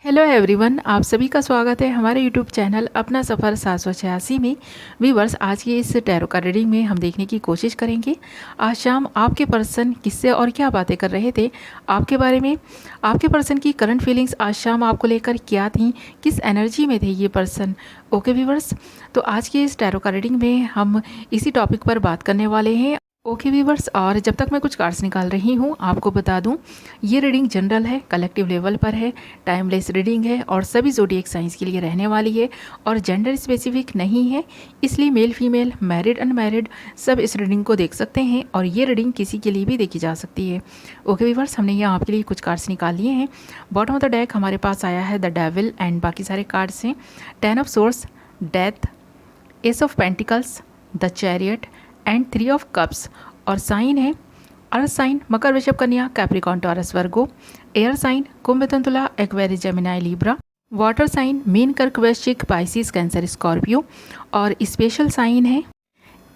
Hello everyone, आप सभी का स्वागत है हमारे यूट्यूब चैनल अपना सफ़र 786 में। व्यूअर्स, आज की इस टैरो कार्ड रीडिंग में हम देखने की कोशिश करेंगे आज शाम आपके पर्सन किससे और क्या बातें कर रहे थे आपके बारे में। आपके पर्सन की करंट फीलिंग्स आज शाम आपको लेकर क्या थी, किस एनर्जी में थे ये पर्सन। ओके व्यूअर्स, तो आज की इस टैरो कार्ड रीडिंग में हम इसी टॉपिक पर बात करने वाले हैं। ओके व्यूवर्स, और जब तक मैं कुछ कार्ड्स निकाल रही हूँ आपको बता दूँ, ये रीडिंग जनरल है, कलेक्टिव लेवल पर है, टाइमलेस रीडिंग है और सभी ज़ोडिएक साइंस के लिए रहने वाली है और जेंडर स्पेसिफिक नहीं है। इसलिए मेल फीमेल, मैरिड अनमैरिड सब इस रीडिंग को देख सकते हैं और ये रीडिंग किसी के लिए भी देखी जा सकती है। ओके व्यूवर्स, हमने यहाँ आपके लिए कुछ कार्ड्स निकाल लिए हैं। बॉटम ऑफ द डेक हमारे पास आया है द डेविल एंड बाकी सारे कार्ड्स हैं 10 of swords, death, ace of pentacles, the chariot and 3 of cups. और साइन है earth sign Makar, Vrishabh, Kanya, Capricorn, Taurus, Virgo. Air sign Kumbh, Mithun, Tula, Aquarius, Gemini, Libra. Water sign Meen, Kark, Vrishchik, Pisces, Cancer, Scorpio. और special sign है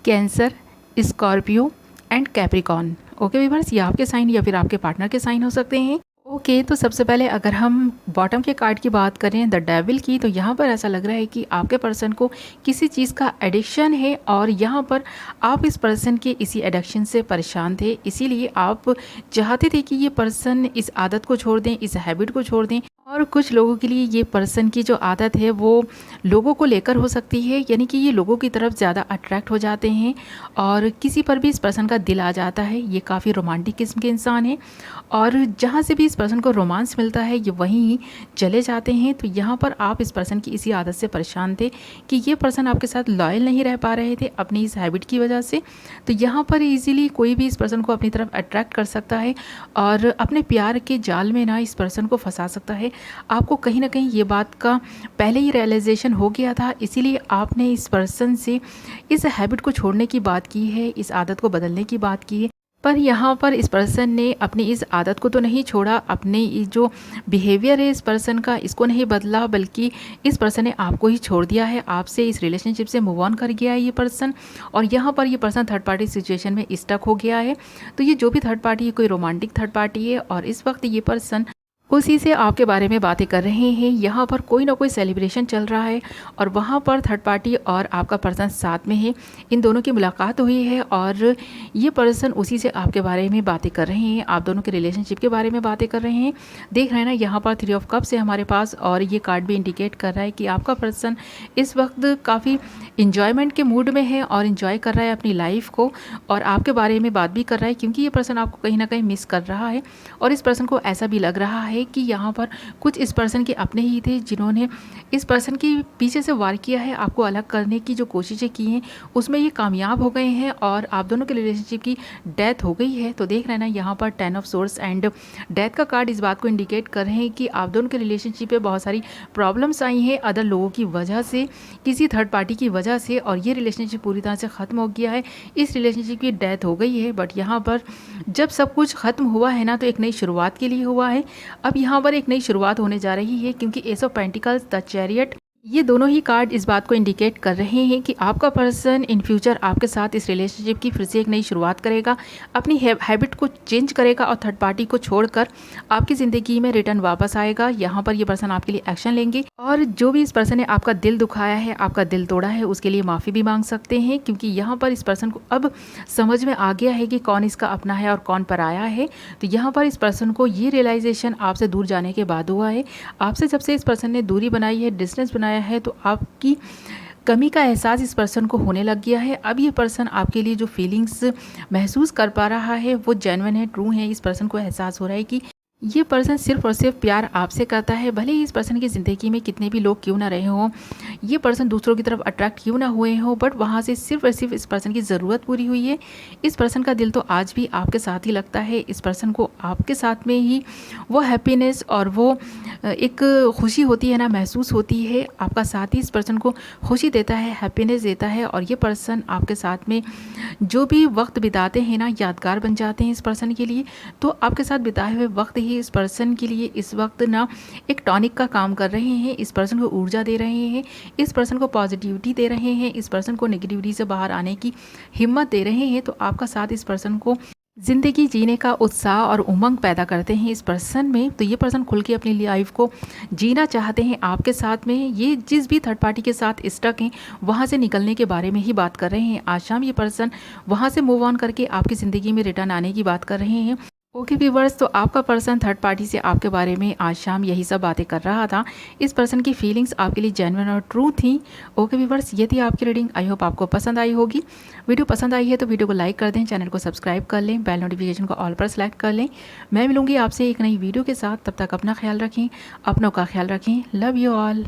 Cancer, Scorpio and Capricorn. Okay viewers, ये आपके sign या फिर आपके partner के साइन हो सकते हैं। ओके, तो सबसे पहले अगर हम बॉटम के कार्ड की बात करें द डेविल की, तो यहाँ पर ऐसा लग रहा है कि आपके पर्सन को किसी चीज़ का एडिक्शन है और यहाँ पर आप इस पर्सन के इसी एडिक्शन से परेशान थे। इसीलिए आप चाहते थे कि ये पर्सन इस आदत को छोड़ दें, इस हैबिट को छोड़ दें। और कुछ लोगों के लिए ये पर्सन की जो आदत है वो लोगों को लेकर हो सकती है, यानी कि ये लोगों की तरफ ज़्यादा अट्रैक्ट हो जाते हैं और किसी पर भी इस पर्सन का दिल आ जाता है। ये काफ़ी रोमांटिक किस्म के इंसान है और जहाँ से भी इस पर्सन को रोमांस मिलता है ये वहीं चले जाते हैं। तो यहाँ पर आप इस पर्सन की इसी आदत से परेशान थे कि ये पर्सन आपके साथ लॉयल नहीं रह पा रहे थे अपनी इस हैबिट की वजह से। तो यहाँ पर इजीली कोई भी इस पर्सन को अपनी तरफ अट्रैक्ट कर सकता है और अपने प्यार के जाल में ना इस पर्सन को फंसा सकता है। आपको कहीं ना कहीं ये बात का पहले ही रियलाइजेशन हो गया था, इसीलिए आपने इस पर्सन से इस हैबिट को छोड़ने की बात की है, इस आदत को बदलने की बात की है। पर यहाँ पर इस पर्सन ने अपनी इस आदत को तो नहीं छोड़ा, अपने जो बिहेवियर है इस पर्सन का इसको नहीं बदला, बल्कि इस पर्सन ने आपको ही छोड़ दिया है, आपसे इस रिलेशनशिप से मूव ऑन कर गया है ये पर्सन। और यहाँ पर ये पर्सन थर्ड पार्टी सिचुएशन में स्टक हो गया है। तो ये जो भी थर्ड पार्टी है कोई रोमांटिक थर्ड पार्टी है और इस वक्त ये पर्सन उसी से आपके बारे में बातें कर रहे हैं। यहाँ पर कोई ना कोई सेलिब्रेशन चल रहा है और वहाँ पर थर्ड पार्टी और आपका पर्सन साथ में है, इन दोनों की मुलाकात हुई है और ये पर्सन उसी से आपके बारे में बातें कर रहे हैं, आप दोनों के रिलेशनशिप के बारे में बातें कर रहे हैं। देख रहे हैं ना, यहाँ पर 3 ऑफ कप्स है हमारे पास और ये कार्ड भी इंडिकेट कर रहा है कि आपका पर्सन इस वक्त काफ़ी इंजॉयमेंट के मूड में है और इन्जॉय कर रहा है अपनी लाइफ को और आपके बारे में बात भी कर रहा है, क्योंकि ये पर्सन आपको कहीं ना कहीं मिस कर रहा है। और इस पर्सन को ऐसा भी लग रहा है कि यहाँ पर कुछ इस पर्सन के अपने ही थे जिन्होंने इस पर्सन के पीछे से वार किया है, आपको अलग करने की जो कोशिशें की हैं उसमें ये कामयाब हो गए हैं और आप दोनों के रिलेशनशिप की डेथ हो गई है। तो देख रहे हैं ना, यहाँ पर 10 ऑफ सोर्स एंड डेथ का कार्ड इस बात को इंडिकेट कर रहे हैं कि आप दोनों के रिलेशनशिप पे बहुत सारी प्रॉब्लम्स आई हैं अदर लोगों की वजह से, किसी थर्ड पार्टी की वजह से, और ये रिलेशनशिप पूरी तरह से ख़त्म हो गया है, इस रिलेशनशिप की डेथ हो गई है। बट यहाँ पर जब सब कुछ ख़त्म हुआ है ना, तो एक नई शुरुआत के लिए हुआ है। अब यहाँ पर एक नई शुरुआत होने जा रही है, क्योंकि S of pentacles, the chariot, ये दोनों ही कार्ड इस बात को इंडिकेट कर रहे हैं कि आपका पर्सन इन फ्यूचर आपके साथ इस रिलेशनशिप की फिर से एक नई शुरुआत करेगा, अपनी हैबिट को चेंज करेगा और थर्ड पार्टी को छोड़कर आपकी ज़िंदगी में रिटर्न वापस आएगा। यहाँ पर ये पर्सन आपके लिए एक्शन लेंगे और जो भी इस पर्सन ने आपका दिल दुखाया है, आपका दिल तोड़ा है, उसके लिए माफ़ी भी मांग सकते हैं, क्योंकि यहाँ पर इस पर्सन को अब समझ में आ गया है कि कौन इसका अपना है और कौन पराया है। तो यहाँ पर इस पर्सन को ये रियलाइजेशन आपसे दूर जाने के बाद हुआ है। आपसे जब से इस पर्सन ने दूरी बनाई है, डिस्टेंस बनाया है, तो आपकी कमी का एहसास इस पर्सन को होने लग गया है। अब ये पर्सन आपके लिए जो फीलिंग्स महसूस कर पा रहा है वो जेन्युइन है, ट्रू है। इस पर्सन को एहसास हो रहा है कि ये पर्सन सिर्फ और सिर्फ प्यार आपसे करता है, भले ही इस पर्सन की ज़िंदगी में कितने भी लोग क्यों ना रहे हों, ये पर्सन दूसरों की तरफ अट्रैक्ट क्यों ना हुए हों, बट वहाँ से सिर्फ और सिर्फ इस पर्सन की ज़रूरत पूरी हुई है। इस पर्सन का दिल तो आज भी आपके साथ ही लगता है। इस पर्सन को आपके साथ में ही वो हैप्पीनेस और वो एक खुशी होती है ना, महसूस होती है। आपका साथ ही इस पर्सन को खुशी देता है, हैप्पीनेस देता है और ये पर्सन आपके साथ में जो भी वक्त बिताते हैं ना, यादगार बन जाते हैं इस पर्सन के लिए। तो आपके साथ बिताए हुए वक्त ही इस पर्सन के लिए इस वक्त ना एक टॉनिक का काम कर रहे हैं, इस पर्सन को ऊर्जा दे रहे हैं, इस पर्सन को पॉजिटिविटी दे रहे हैं, इस पर्सन को नेगेटिविटी से बाहर आने की हिम्मत दे रहे हैं। तो आपका साथ इस पर्सन को ज़िंदगी जीने का उत्साह और उमंग पैदा करते हैं इस पर्सन में, तो ये पर्सन खुल के अपनी लाइफ को जीना चाहते हैं आपके साथ में। ये जिस भी थर्ड पार्टी के साथ स्टक हैं वहाँ से निकलने के बारे में ही बात कर रहे हैं। आज शाम ये पर्सन वहाँ से मूव ऑन करके आपकी ज़िंदगी में रिटर्न आने की बात कर रहे हैं। ओके व्यूवर्स, तो आपका पर्सन थर्ड पार्टी से आपके बारे में आज शाम यही सब बातें कर रहा था। इस पर्सन की फीलिंग्स आपके लिए जेन्युइन और ट्रू थी। ओके व्यूवर्स, ये थी आपकी रीडिंग। आई होप आपको पसंद आई होगी। वीडियो पसंद आई है तो वीडियो को लाइक कर दें, चैनल को सब्सक्राइब कर लें, बेल नोटिफिकेशन को ऑल पर सेलेक्ट कर लें। मैं मिलूंगी आपसे एक नई वीडियो के साथ, तब तक अपना ख्याल रखें, अपनों का ख्याल रखें। Love you all.